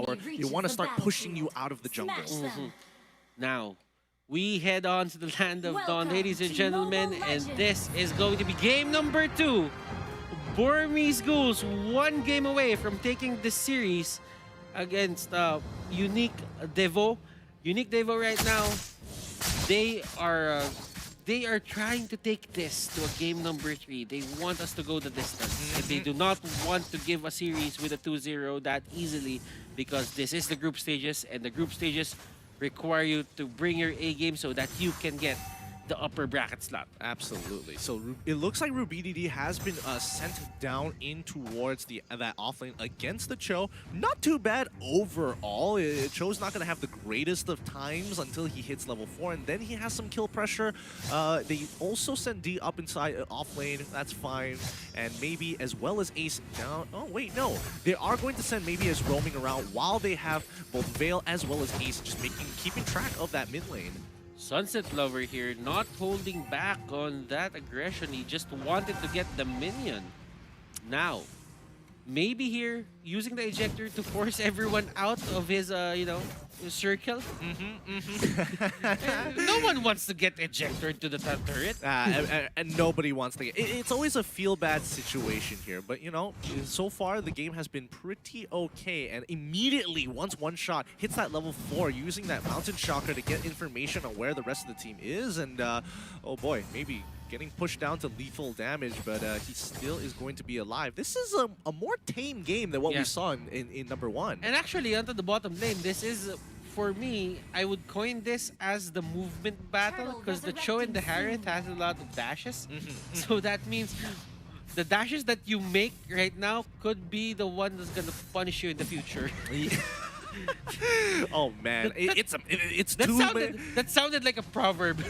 They want to start pushing you out of the jungle. Now, we head on to the land of Dawn, ladies and gentlemen, and this is going to be game number 2. Burmese Ghouls, 1 game away from taking this series against Unique Devo. Unique Devo right now, they are trying to take this to a game number 3. They want us to go the distance. And they do not want to give a series with a 2-0 that easily, because this is the group stages, and the group stages require you to bring your A game so that you can get the upper bracket slot. Absolutely. So it looks like RubyDD has been sent down in towards that offlane against the Cho. Not too bad overall. Cho's not going to have the greatest of times until he hits level 4, and then he has some kill pressure. They also send D up inside offlane. That's fine. And maybe as well as Ace down. Oh, wait, no. They are going to send maybe as roaming around while they have both Veil as well as Ace just keeping track of that mid lane. Sunset Lover here, not holding back on that aggression. He just wanted to get the minion. Now, maybe here, using the ejector to force everyone out of his, circle. No one wants to get ejected to the top turret. And nobody wants to get... It's always a feel-bad situation here, but, so far the game has been pretty okay, and immediately, once one shot hits that level 4, using that Mountain Shocker to get information on where the rest of the team is, and, oh boy, maybe getting pushed down to lethal damage, but he still is going to be alive. This is a more tame game than what we saw in number 1. And actually, onto the bottom lane, this is, for me, I would coin this as the movement battle, because the Cho and the Harith has a lot of dashes. So that means the dashes that you make right now could be the one that's going to punish you in the future. Oh man, that sounded like a proverb.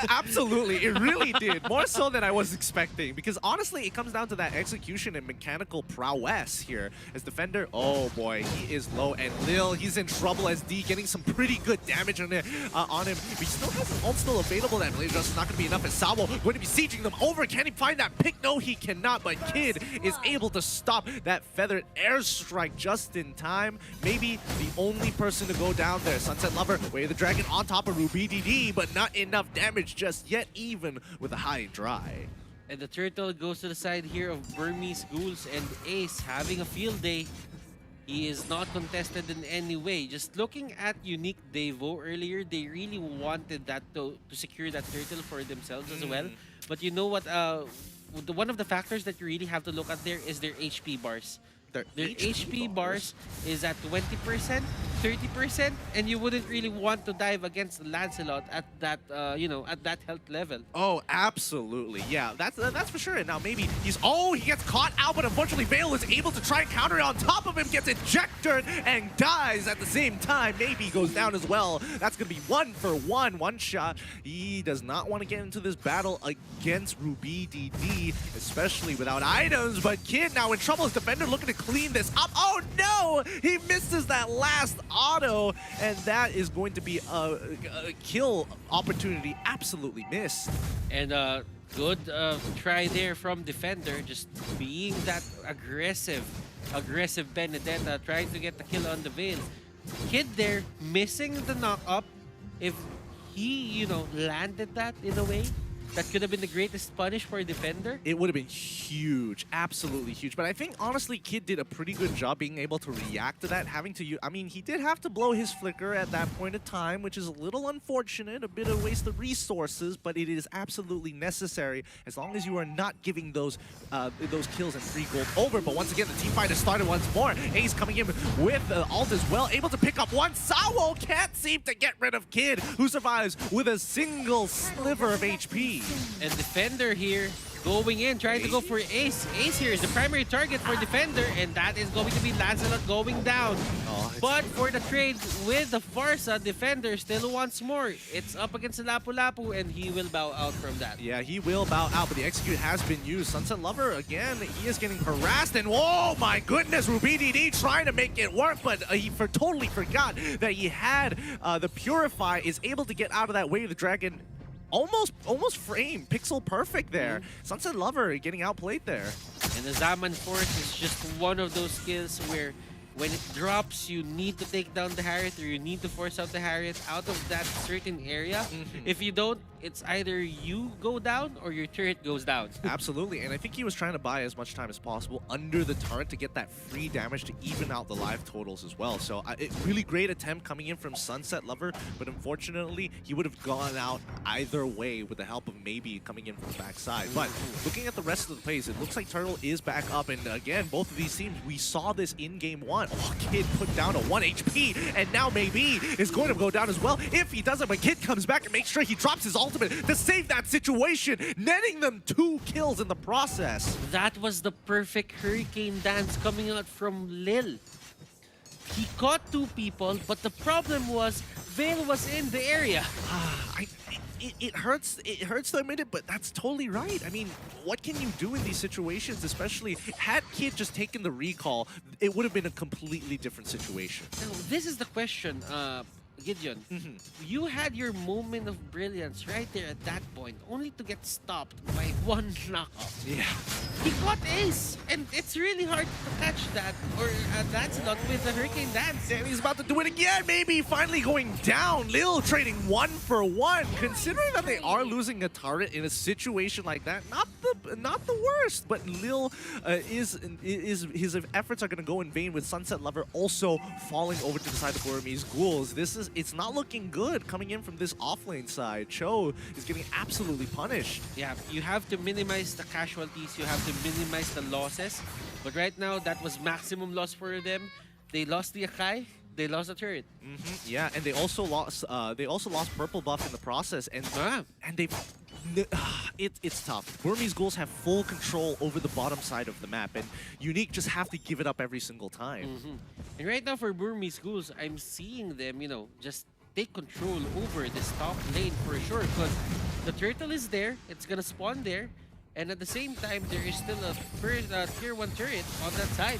Absolutely, it really did. More so than I was expecting. Because honestly, it comes down to that execution and mechanical prowess here. As defender, oh boy, he is low. And Lil, he's in trouble as D getting some pretty good damage on him. He still has an ult still available. That Blaze Rush is not going to be enough. And Salvo going to be sieging them over. Can he find that pick? No, he cannot. But Kid is able to stop that feathered airstrike just in time. Maybe the only person to go down there. Sunset Lover, Way of the Dragon on top of RubyDD, but not enough damage just yet, even with a high dry. And the turtle goes to the side here of Burmese Ghouls, and Ace having a field day. He is not contested in any way. Just looking at Unique Devo earlier, they really wanted that to secure that turtle for themselves as well. But you know what? One of the factors that you really have to look at there is their HP bars. Their HP bars is at 20%, 30%, and you wouldn't really want to dive against Lancelot at that, at that health level. Oh, absolutely. Yeah, that's for sure. And now maybe he gets caught out, but unfortunately Veil is able to try and counter it on top of him, gets ejected and dies at the same time. Maybe he goes down as well. That's going to be 1 for 1, one shot. He does not want to get into this battle against RubyDD, especially without items, but Kid now in trouble as defender looking to clean this up. Oh no! He misses that last auto, and that is going to be a kill opportunity absolutely missed. And good try there from defender, just being that aggressive Benedetta, trying to get the kill on the Veil. Kid there missing the knock up. If he, landed that in a way, that could have been the greatest punish for a defender. It would have been huge, absolutely huge. But I think, honestly, Kid did a pretty good job being able to react to that, having to use... I mean, he did have to blow his flicker at that point in time, which is a little unfortunate, a bit of waste of resources, but it is absolutely necessary as long as you are not giving those kills and free gold over. But once again, the team fight has started once more. Ace coming in with ult as well, able to pick up one. Sawo can't seem to get rid of Kid, who survives with a single sliver of HP. And defender here going in, trying to go for Ace. Ace here is the primary target for defender, and that is going to be Lancelot going down. But for the trade with the Farsa, defender still wants more. It's up against the Lapu Lapu, and he will bow out from that. Yeah, he will bow out, but the execute has been used. Sunset Lover, again, he is getting harassed, and oh my goodness, RubyDD trying to make it work, but he totally forgot that he had the Purify, is able to get out of that Way of the Dragon. Almost frame, pixel perfect there. Sunset Lover getting outplayed there. And the Zaman Force is just one of those skills where when it drops, you need to take down the Harriet or you need to force out the Harriet out of that certain area. If you don't, it's either you go down or your turret goes down. Absolutely, and I think he was trying to buy as much time as possible under the turret to get that free damage to even out the life totals as well. So really great attempt coming in from Sunset Lover, but unfortunately, he would have gone out either way with the help of maybe coming in from the backside. But looking at the rest of the plays, it looks like Turtle is back up, and again, both of these teams, we saw this in game one. Oh, Kid put down a 1 HP, and now maybe is going to go down as well. If he doesn't, but Kid comes back and makes sure he drops his ultimate to save that situation, netting them 2 kills in the process. That was the perfect hurricane dance coming out from Lil. He caught 2 people, but the problem was Vale was in the area. It hurts to admit it, but that's totally right. I mean, what can you do in these situations, especially had Kid just taken the recall, it would have been a completely different situation. Now, this is the question, Gideon. You had your moment of brilliance right there at that point, only to get stopped by 1 knockoff. Yeah. He got ace, and it's really hard to catch that or dance it out with the hurricane dance. And he's about to do it again, maybe finally going down. Lil trading 1 for 1. Considering that they are losing a turret in a situation like that, not the worst. But Lil his efforts are going to go in vain with Sunset Lover also falling over to the side of Burmese Ghouls. It's not looking good coming in from this offlane side. Cho is getting absolutely punished. Yeah, you have to minimize the casualties, you have to minimize the losses. But right now, that was maximum loss for them. They lost the Akai, they lost the turret. Yeah, and they also lost purple buff in the process, and they. It's tough. Burmese Ghouls have full control over the bottom side of the map, and Unique just have to give it up every single time. And right now for Burmese Ghouls, I'm seeing them, just take control over this top lane for sure, because the turtle is there, it's gonna spawn there, and at the same time, there is still a tier 1 turret on that side.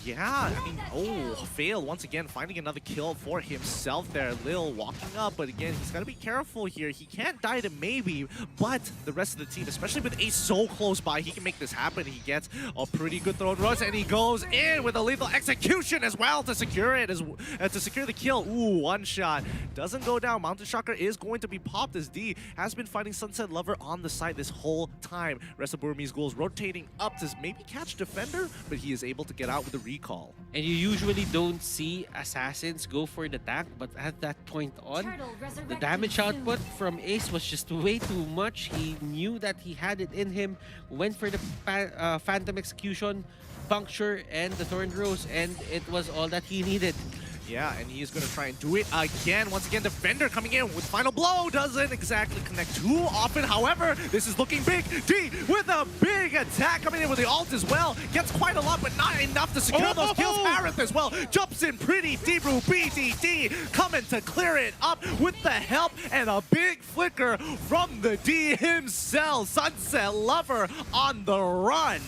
Yeah, I mean, Fail once again finding another kill for himself there. Lil walking up, but again, he's got to be careful here. He can't die to maybe, but the rest of the team, especially with Ace so close by, he can make this happen. He gets a pretty good throw and rush, and he goes in with a lethal execution as well to secure it, to secure the kill. Ooh, 1 shot. Doesn't go down. Mountain Shocker is going to be popped as D has been fighting Sunset Lover on the side this whole time. Rest of Burmese Ghouls rotating up to maybe catch Defender, but he is able to get out with the recall. And you usually don't see assassins go for the tank, but at that point on, the damage output from Ace was just way too much. He knew that he had it in him, went for the Phantom Execution, Puncture, and the Thorn Rose, and it was all that he needed. Yeah, and he is going to try and do it again. Once again, Defender coming in with Final Blow. Doesn't exactly connect too often. However, this is looking big. D with a big attack coming in with the ult as well. Gets quite a lot, but not enough to secure those kills. Harith as well jumps in pretty deep. BDD coming to clear it up with the help and a big flicker from the D himself. Sunset Lover on the run.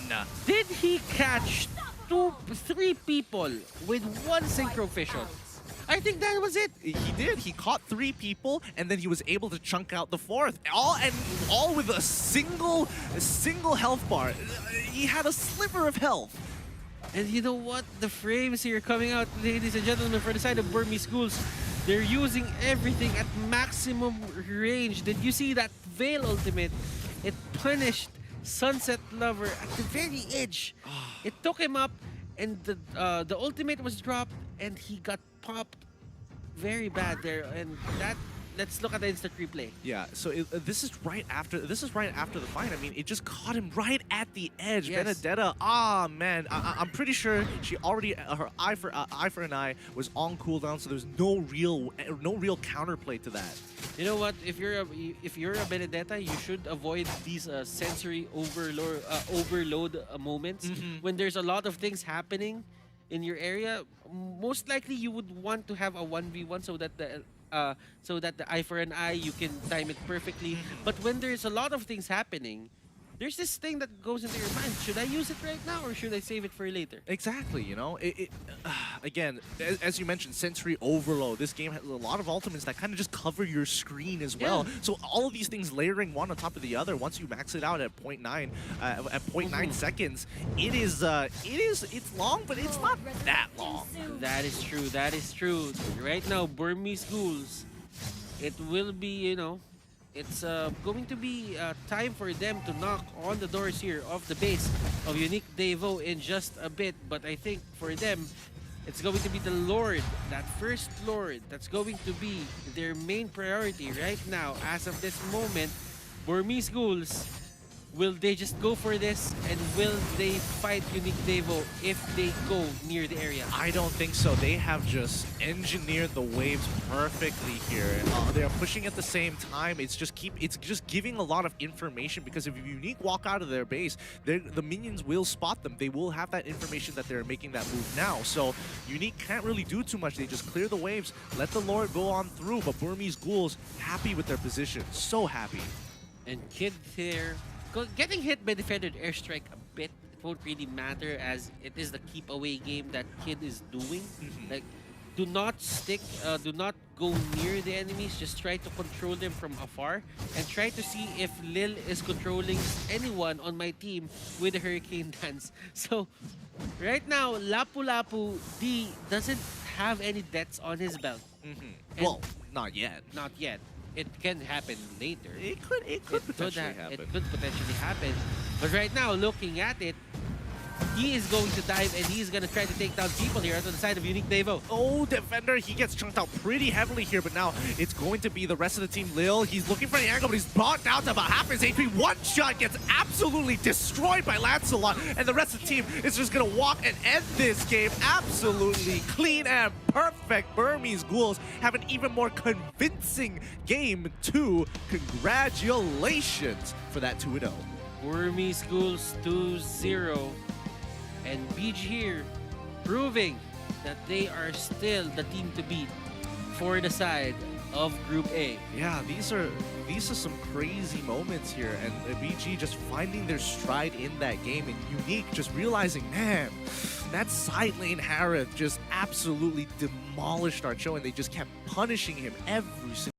Did he catch 3 people with 1 synchro fission? I think that was it. He did. He caught 3 people, and then he was able to chunk out the 4th. All with a single health bar. He had a sliver of health. And you know what? The frames here coming out, ladies and gentlemen, for the side of Burmese Ghouls, they're using everything at maximum range. Did you see that Veil ultimate? It punished Sunset Lover at the very edge. It took him up, and the ultimate was dropped, and he got popped very bad there. And that, let's look at the instant replay. Yeah, so this is right after the fight. I mean, it just caught him right at the edge. Yes. Benedetta, man, I'm pretty sure she already her eye for an eye was on cooldown, so there's no real counterplay to that. You know what? If you're a Benedetta, you should avoid these sensory overload moments when there's a lot of things happening in your area. Most likely, you would want to have a 1v1 so that the eye for an eye, you can time it perfectly. But when there's a lot of things happening, there's this thing that goes into your mind. Should I use it right now or should I save it for later? Exactly, you know, again, as you mentioned, sensory overload. This game has a lot of ultimates that kind of just cover your screen as well. So all of these things layering one on top of the other. Once you max it out at 0.9 seconds, it's long, but it's not that long. That is true. That is true. Right now, Burmese Ghouls, it will be, you know, it's going to be time for them to knock on the doors here of the base of Unique Devo in just a bit. But I think for them, it's going to be the Lord, that first Lord, that's going to be their main priority right now. As of this moment, Burmese Ghouls, will they just go for this, and will they fight Unique Devo if they go near the area? I don't think so. They have just engineered the waves perfectly here. They're pushing at the same time. It's just giving a lot of information, because if Unique walk out of their base, the minions will spot them. They will have that information that they're making that move now. So Unique can't really do too much. They just clear the waves, let the Lord go on through. But Burmese Ghouls happy with their position, so happy. And Kid there, getting hit by defended airstrike a bit, it won't really matter, as it is the keep away game that Kid is doing. Like, do not stick, do not go near the enemies, just try to control them from afar and try to see if Lil is controlling anyone on my team with the Hurricane Dance. So right now, Lapu Lapu D doesn't have any deaths on his belt. Well, not yet. Not yet. It can happen later. It could potentially happen. It could potentially happen. But right now, looking at it, he is going to dive and he's going to try to take down people here on the side of Unique Devo. Oh, Defender, he gets chunked out pretty heavily here, but now it's going to be the rest of the team. Lil, he's looking for the angle, but he's brought down to about half his HP. One shot gets absolutely destroyed by Lancelot, and the rest of the team is just going to walk and end this game absolutely clean and perfect. Burmese Ghouls have an even more convincing game 2. Congratulations for that 2-0. Burmese Ghouls 2-0. And BG here proving that they are still the team to beat for the side of Group A. Yeah, these are some crazy moments here, and BG just finding their stride in that game, and Unique just realizing, man, that side lane Harith just absolutely demolished Archo, and they just kept punishing him every single